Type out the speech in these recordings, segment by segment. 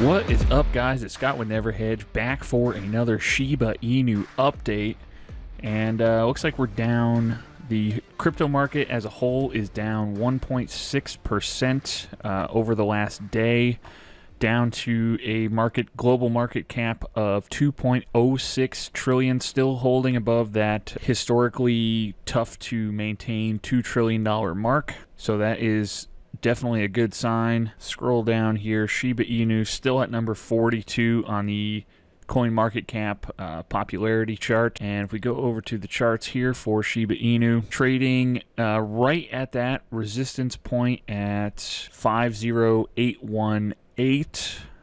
What is up, guys? It's Scott with Hedge back for another Shiba Inu update, and looks like we're down. The crypto market as a whole is down 1.6% over the last day, down to a global market cap of 2.06 trillion, still holding above that historically tough to maintain $2 trillion mark. So that is definitely a good sign. Scroll down here, Shiba Inu still at number 42 on the coin market cap popularity chart. And if we go over to the charts here for Shiba Inu, trading right at that resistance point at 50818.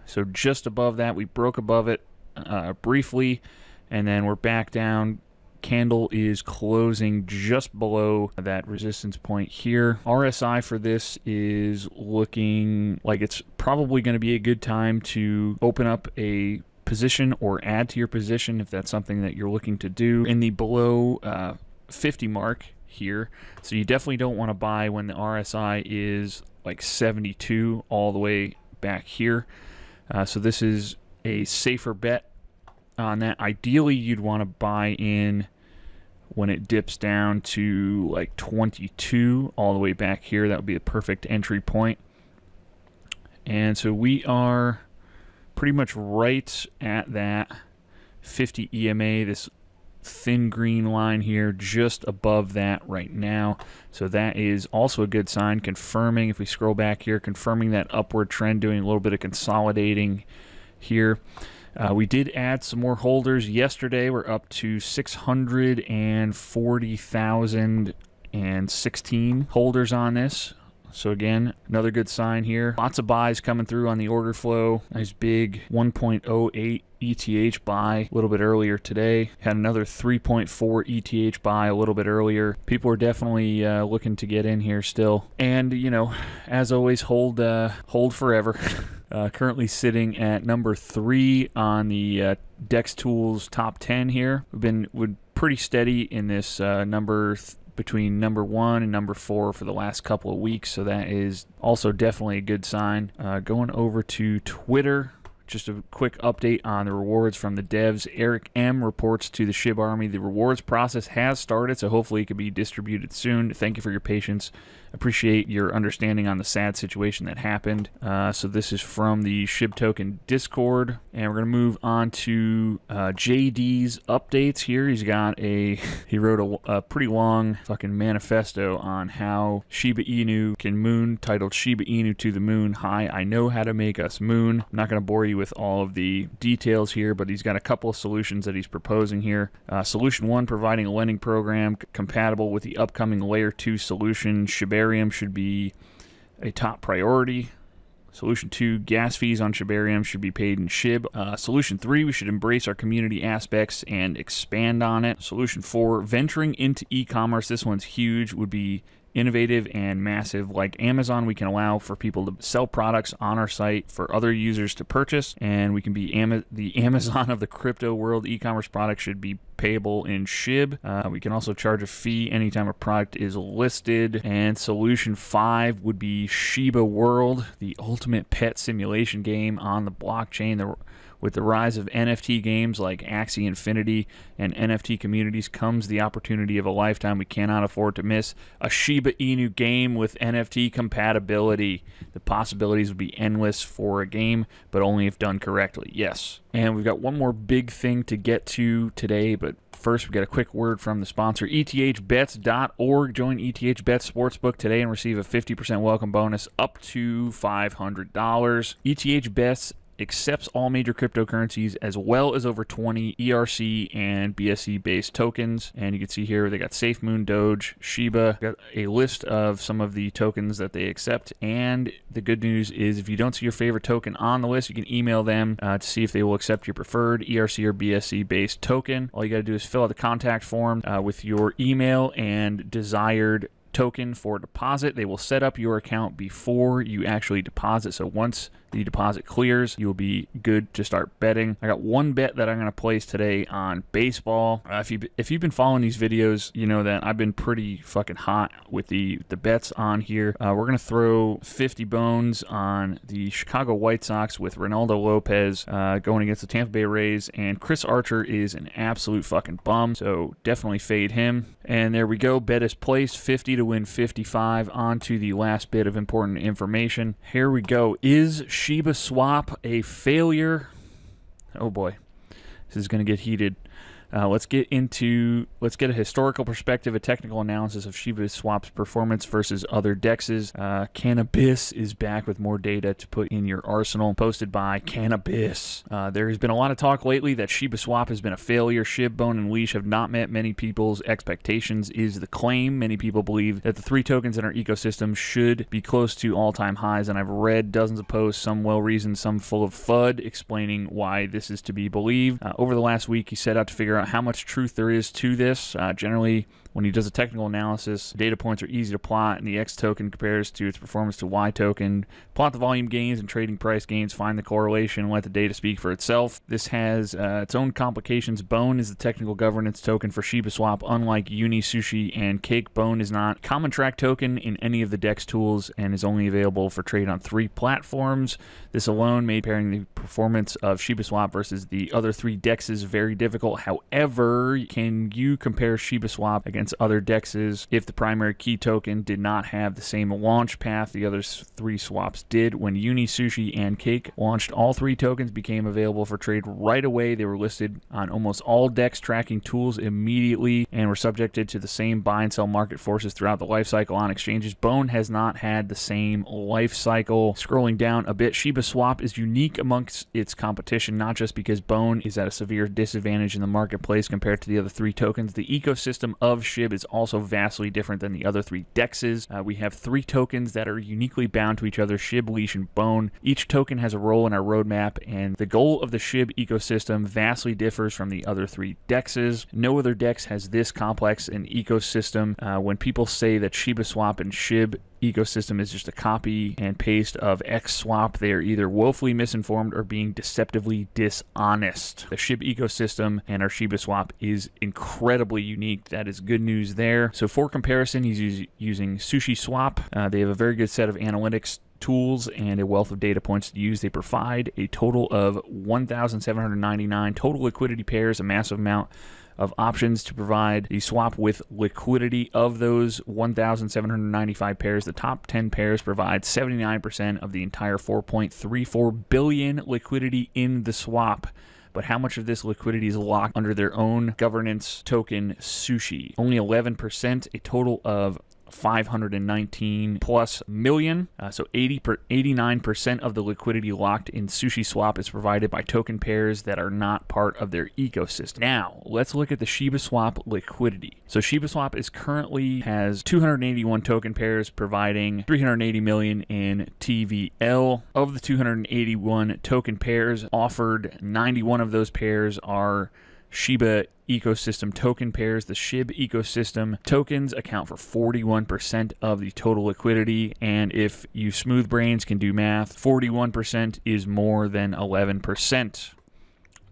So just above that, we broke above it briefly, and then we're back down. Candle is closing just below that resistance point here. RSI for this is looking like it's probably going to be a good time to open up a position or add to your position if that's something that you're looking to do in the below 50 mark here. So you definitely don't want to buy when the RSI is like 72 all the way back here. So this is a safer bet on that. Ideally, you'd want to buy in when it dips down to like 22 all the way back here. That would be a perfect entry point. And so we are pretty much right at that 50 EMA, this thin green line here, just above that right now. So that is also a good sign, confirming, if we scroll back here, confirming that upward trend, doing a little bit of consolidating here. We did add some more holders yesterday. We're up to 640,016 holders on this. So again, another good sign here. Lots of buys coming through on the order flow. Nice big 1.08 ETH buy a little bit earlier today. Had another 3.4 ETH buy a little bit earlier. People are definitely looking to get in here still. And, you know, as always, hold forever. Currently sitting at number 3 on the Dex Tools top 10 here. We're pretty steady in this between number 1 and number 4 for the last couple of weeks, so that is also definitely a good sign. Going over to Twitter, just a quick update on the rewards from the devs. Eric M reports to the Shib Army the rewards process has started, so hopefully it can be distributed soon. Thank you for your patience. Appreciate your understanding on the sad situation that happened. So this is from the Shib token Discord, and we're gonna move on to JD's updates here. He wrote a pretty long fucking manifesto on how Shiba Inu can moon, titled Shiba Inu to the Moon. Hi, I know how to make us moon. I'm not gonna bore you with all of the details here, but he's got a couple of solutions that he's proposing here. Solution 1, providing a lending program compatible with the upcoming layer 2 solution. Shibarium should be a top priority. Solution 2, gas fees on Shibarium should be paid in Shib. Solution 3, we should embrace our community aspects and expand on it. Solution 4, venturing into e-commerce, this one's huge, would be innovative and massive. Like Amazon, we can allow for people to sell products on our site for other users to purchase, and we can be the Amazon of the crypto world. E-commerce products should be payable in Shib. We can also charge a fee anytime a product is listed. And solution 5 would be Shiba World, the ultimate pet simulation game on the blockchain. With the rise of NFT games like Axie Infinity and NFT communities comes the opportunity of a lifetime. We cannot afford to miss a Shiba Inu game with NFT compatibility. The possibilities would be endless for a game, but only if done correctly. Yes. And we've got one more big thing to get to today, but first we got a quick word from the sponsor, ETHbets.org. Join ETH Bets Sportsbook today and receive a 50% welcome bonus up to $500. ETH Bets accepts all major cryptocurrencies as well as over 20 ERC and BSC based tokens. And you can see here they got SafeMoon, Doge, Shiba. Got a list of some of the tokens that they accept. And the good news is if you don't see your favorite token on the list, you can email them to see if they will accept your preferred ERC or BSC based token. All you got to do is fill out the contact form with your email and desired token for deposit. They will set up your account before you actually deposit. So once the deposit clears, you'll be good to start betting. I got one bet that I'm going to place today on baseball. If you've been following these videos, you know that I've been pretty fucking hot with the bets on here. We're going to throw 50 bones on the Chicago White Sox with Ronaldo Lopez going against the Tampa Bay Rays, and Chris Archer is an absolute fucking bum, so definitely fade him. And there we go. Bet is placed. 50 to win 55. On to the last bit of important information. Here we go. Is Shibaswap a failure? Oh boy, this is going to get heated. Let's get a historical perspective, a technical analysis of Shibaswap's performance versus other dexes. Cannabis is back with more data to put in your arsenal, posted by Cannabis. There has been a lot of talk lately that Shibaswap has been a failure. Shib, Bone, and Leash have not met many people's expectations, is the claim. Many people believe that the 3 tokens in our ecosystem should be close to all-time highs, and I've read dozens of posts, some well-reasoned, some full of FUD, explaining why this is to be believed. Over the last week, he set out to figure out how much truth there is to this. Generally, when he does a technical analysis, data points are easy to plot, and the X token compares to its performance to Y token. Plot the volume gains and trading price gains, find the correlation, and let the data speak for itself. This has its own complications. Bone is the technical governance token for Shibaswap. Unlike Uni, Sushi, and Cake, Bone is not a common track token in any of the DEX tools and is only available for trade on 3 platforms. This alone made pairing the performance of Shibaswap versus the other 3 DEXs very difficult. However, can you compare Shibaswap against other dexes if the primary key token did not have the same launch path the other 3 swaps did? When Uni, Sushi, and Cake launched, all 3 tokens became available for trade right away. They were listed on almost all DEX tracking tools immediately and were subjected to the same buy and sell market forces throughout the life cycle on exchanges. Bone has not had the same life cycle. Scrolling down a bit, Shibaswap is unique amongst its competition, not just because Bone is at a severe disadvantage in the marketplace compared to the other 3 tokens. The ecosystem of Shib is also vastly different than the other 3 dexes. We have 3 tokens that are uniquely bound to each other: Shib, Leash, and Bone. Each token has a role in our roadmap, and the goal of the Shib ecosystem vastly differs from the other 3 dexes. No other dex has this complex an ecosystem. When people say that Shibaswap and Shib ecosystem is just a copy and paste of XSwap, they are either woefully misinformed or being deceptively dishonest. The Shib ecosystem and our Shibaswap is incredibly unique. That is good news there. So for comparison, he's using SushiSwap. They have a very good set of analytics tools and a wealth of data points to use. They provide a total of 1,799 total liquidity pairs, a massive amount of options to provide the swap with liquidity. Of those 1,795 pairs, the top 10 pairs provide 79% of the entire 4.34 billion liquidity in the swap. But how much of this liquidity is locked under their own governance token, Sushi? Only 11%, a total of 519 plus million. So 89% of the liquidity locked in SushiSwap is provided by token pairs that are not part of their ecosystem. Now, let's look at the Shibaswap liquidity. So Shibaswap currently has 281 token pairs providing 380 million in TVL. Of the 281 token pairs offered, 91 of those pairs are Shiba ecosystem token pairs. The Shib ecosystem tokens account for 41% of the total liquidity, and if you smooth brains can do math, 41% is more than 11%.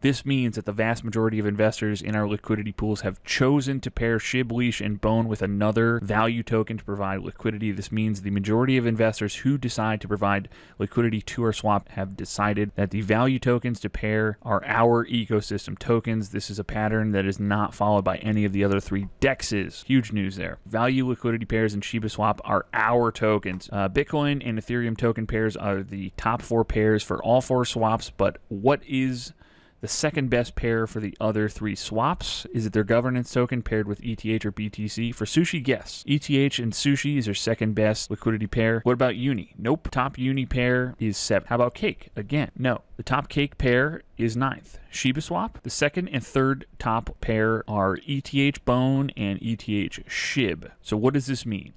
This means that the vast majority of investors in our liquidity pools have chosen to pair Shib, Leash, and Bone with another value token to provide liquidity. This means the majority of investors who decide to provide liquidity to our swap have decided that the value tokens to pair are our ecosystem tokens. This is a pattern that is not followed by any of the other 3 dexes. Huge news there. Value liquidity pairs in Shibaswap are our tokens. Bitcoin and Ethereum token pairs are the top 4 pairs for all 4 swaps, but what is the second best pair for the other 3 swaps? Is it their governance token paired with ETH or BTC? For Sushi, yes. ETH and Sushi is their second best liquidity pair. What about Uni? Nope. Top Uni pair is 7. How about Cake? Again, no. The top Cake pair is 9th. Shibaswap, the second and third top pair are ETH Bone and ETH Shib. So what does this mean?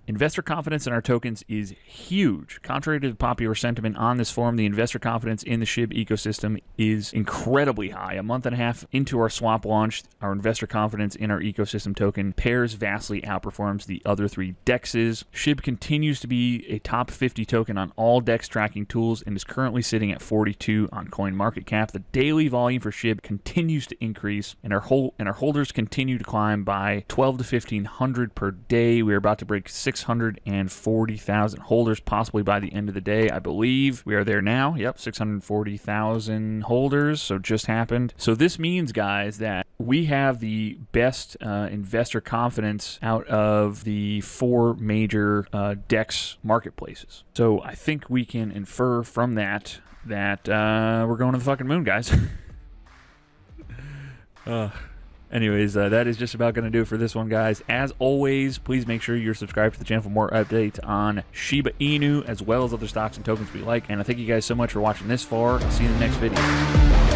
Investor confidence in our tokens is huge. Contrary to the popular sentiment on this forum, the investor confidence in the Shib ecosystem is incredibly high. A month and a half into our swap launch, our investor confidence in our ecosystem token pairs vastly outperforms the other 3 DEXs. Shib continues to be a top 50 token on all DEX tracking tools and is currently sitting at 42 on CoinMarketCap. The daily volume for Shib continues to increase, and our holders continue to climb by 12 to 1500 per day. We are about to break 640,000 holders, possibly by the end of the day. I believe we are there now. Yep, 640,000 holders. So just happened. So this means, guys, that we have the best investor confidence out of the 4 major DEX marketplaces. So I think we can infer from that we're going to the fucking moon, guys. Anyways, that is just about going to do it for this one, guys. As always, please make sure you're subscribed to the channel for more updates on Shiba Inu, as well as other stocks and tokens we like. And I thank you guys so much for watching this far. I'll see you in the next video.